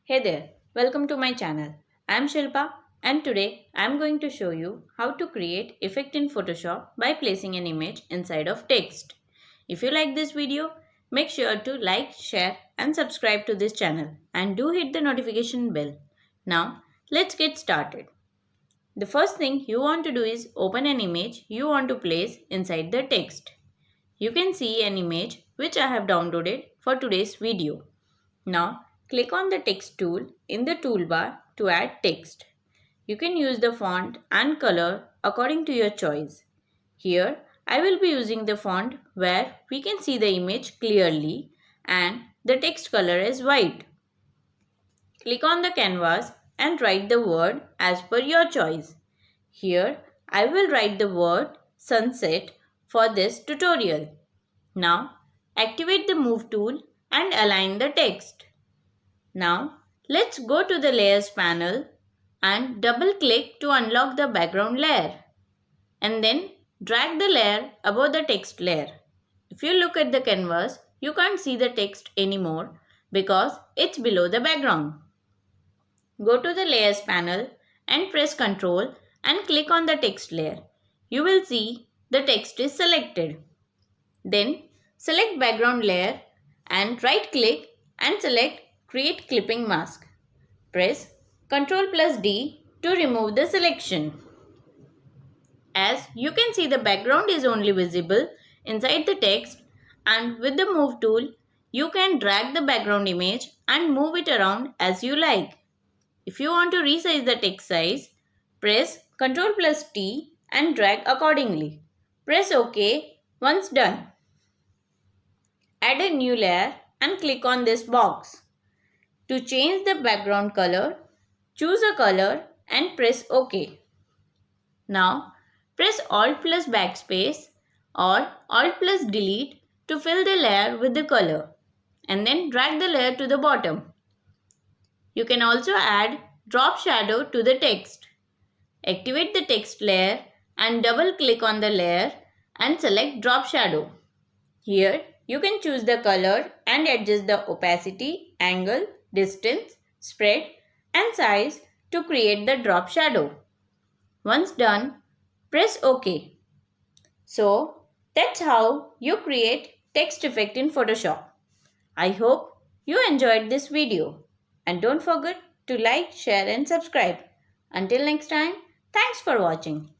Hey there, welcome to my channel. I am Shilpa and today I am going to show you how to create effect in Photoshop by placing an image inside of text. If you like this video, make sure to like, share and subscribe to this channel and do hit the notification bell. Now let's get started. The first thing you want to do is open an image you want to place inside the text. You can see an image which I have downloaded for today's video. Now click on the text tool in the toolbar to add text. You can use the font and color according to your choice. Here I will be using the font where we can see the image clearly and the text color is white. Click on the canvas and write the word as per your choice. Here I will write the word sunset for this tutorial. Now activate the move tool and align the text. Now let's go to the layers panel and double click to unlock the background layer and then drag the layer above the text layer. If you look at the canvas, you can't see the text anymore because it's below the background. Go to the layers panel and press Ctrl and click on the text layer. You will see the text is selected. Then select background layer and right click and select Create Clipping Mask. Press Ctrl+D to remove the selection. As you can see, the background is only visible inside the text, and with the move tool, you can drag the background image and move it around as you like. If you want to resize the text size, press Ctrl+T and drag accordingly. Press OK once done. Add a new layer and click on this box. To change the background color, choose a color and press OK. Now press Alt plus Backspace or Alt plus Delete to fill the layer with the color and then drag the layer to the bottom. You can also add drop shadow to the text. Activate the text layer and double click on the layer and select drop shadow. Here you can choose the color and adjust the opacity, angle, distance, spread and size to create the drop shadow. Once done, press OK. So that's how you create text effect in Photoshop. I hope you enjoyed this video and don't forget to like, share and subscribe. Until next time, thanks for watching.